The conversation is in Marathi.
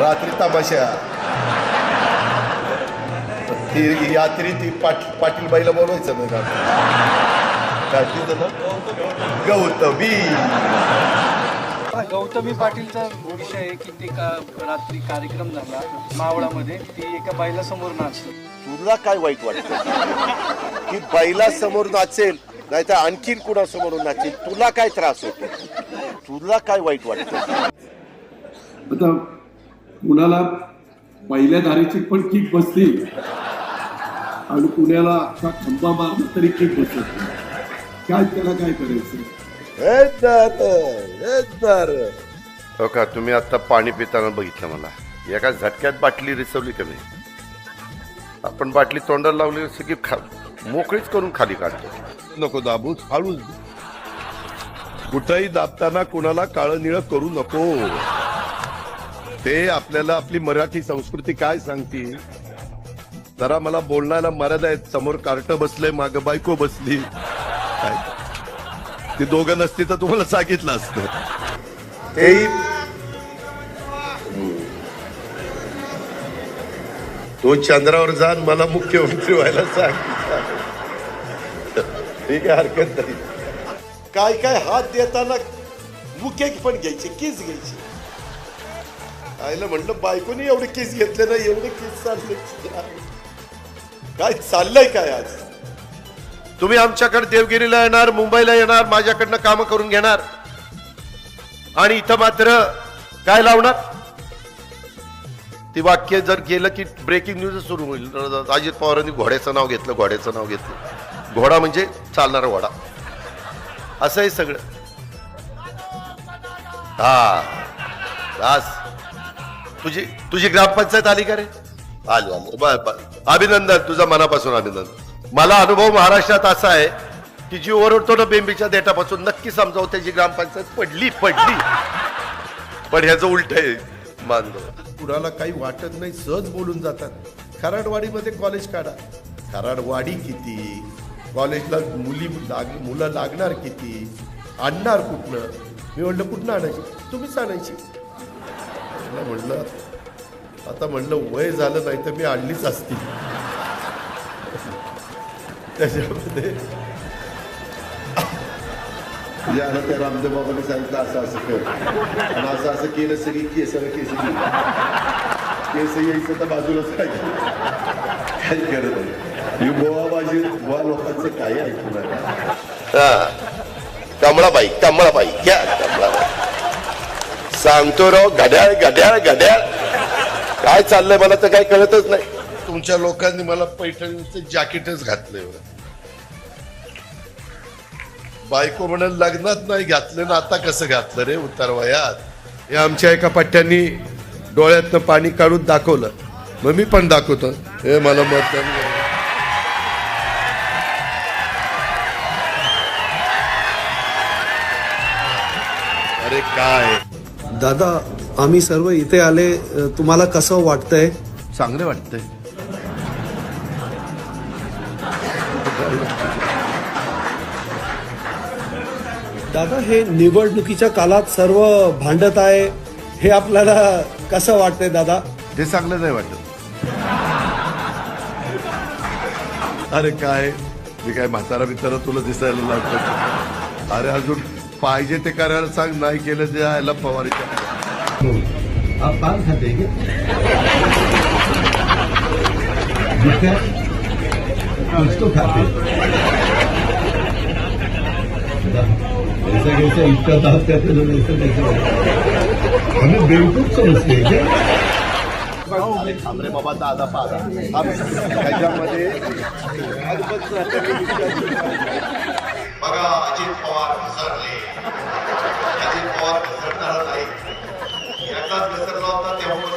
रात्री तमाशा ती यात्री ती पाटील बाईला बोलवायचं नाही काय तिचं ना गौतमी गौतमी पाटीलचा विषय आहे की ते रात्री कार्यक्रम झाला मावळामध्ये ती एका बाईला समोर नाचली. तुला काय वाईट वाटतं की बाईला समोर नाचेल नाही तर आणखीन कुणासमोर नाचेल तुला काय त्रास होतो तुला काय वाईट वाटतं. आता कुणाला पहिल्या धारेची पण किक बसली आणि पुण्याला अख्खा खंबा मारला तरी किक बसत काय त्याला काय करायचं. हो का तुम्ही आता पाणी पिताना बघितलं मला एका झटक्यात बाटली रिसवली का नाही. आपण बाटली तोंडाला लावली असं की मोकळीच करून खाली काढतो. नको दाबूच हळूच कुठंही दाबताना कुणाला काळं निळं करू नको. ते आपल्याला आपली मराठी संस्कृती काय सांगते. जरा मला बोलण्याला मर्यादा आहेत. समोर कार्ट बसले माग बायको बसली ती दोघं नसती तर तुम्हाला सांगितलं असतं. तो चंद्रावर जाण मला मुख्यमंत्री व्हायला सांग. ठीक आहे हरकत नाही. काय काय हात देताना मुके पण घ्यायचे किस घ्यायची. आईला म्हणलं बायकोनी एवढे किस घेतले ना एवढे किस चालले काय चाललंय काय आज. तुम्ही आमच्याकडे देवगिरीला येणार मुंबईला येणार माझ्याकडनं काम करून घेणार आणि इथं मात्र काय लावणार. ती वाक्य जर गेलं की ब्रेकिंग न्यूज सुरू होईल. अजित पवारांनी घोड्याचं नाव घेतलं. घोडा म्हणजे चालणारा घोडा असं आहे सगळं. हा बस तुझी ग्रामपंचायत आली का रे. आली अभिनंदन तुझा मनापासून अभिनंदन. मला अनुभव महाराष्ट्रात असा आहे की जी ओरडतो ना बेंबीच्या देठापासून नक्की समजावं त्याची ग्रामपंचायत पडली पण ह्याचं उलट आहे. मानलं कुणाला काही वाटत नाही सहज बोलून जातात. खराडवाडीमध्ये कॉलेज काढा. खराडवाडी किती कॉलेजला मुलं लागणार किती आणणार कुठनं. मी म्हणलं कुठनं आणायची तुम्हीच आणायची. म्हणलं आता म्हणलं वय झालं नाही तर मी आणलीच असती. त्याच्यामध्ये त्या रामदेव बाबांनी सांगितलं असं कर आणि असं केलं सगळी केस यायचं तर बाजूलाच काय करत आहे. गोवाबाजी गोवा लोकांचं काय ऐकू नका. कमळाबाई घ्या कमळाबाई सांगतो राव घड्याळ काय चाललंय मला तर काही कळतच नाही. तुमच्या लोकांनी मला पैठणीचं जॅकेटच घातलंय. बायको म्हणाल लग्नात नाही घातलं ना आता कसं घातलं रे उतारवयात. हे आमच्या एका पट्ट्यांनी डोळ्यातनं पाणी काढून दाखवलं. मग मी पण दाखवतो हे मला मत. अरे काय दादा आम्ही सर्व इथे आले तुम्हाला कसं वाटतंय. चांगलं वाटतंय. दादा हे निवडणुकीच्या काळात सर्व भांडत आहे हे आपल्याला कसं वाटतंय दादा. ते चांगलं नाही वाटत. अरे काय मी काय म्हातारा बितारा तुला दिसायला लागतो. अरे अजून पाहिजे ते करायला सांग नाही केलं ते यायला फवारीच्या. आप पान खाते हैं क्या कुछ तो खाते ऐसा कैसे इतना दांत करते लोग ऐसा कैसे हमें बेवकूफ समझते हैं क्या. थांबरे बाबा दादा पादा त्याच्यामध्ये बघा अजित पवार घसरले. अजित पवार घसरणारा नाही याचाच घसरला होता तेव्हा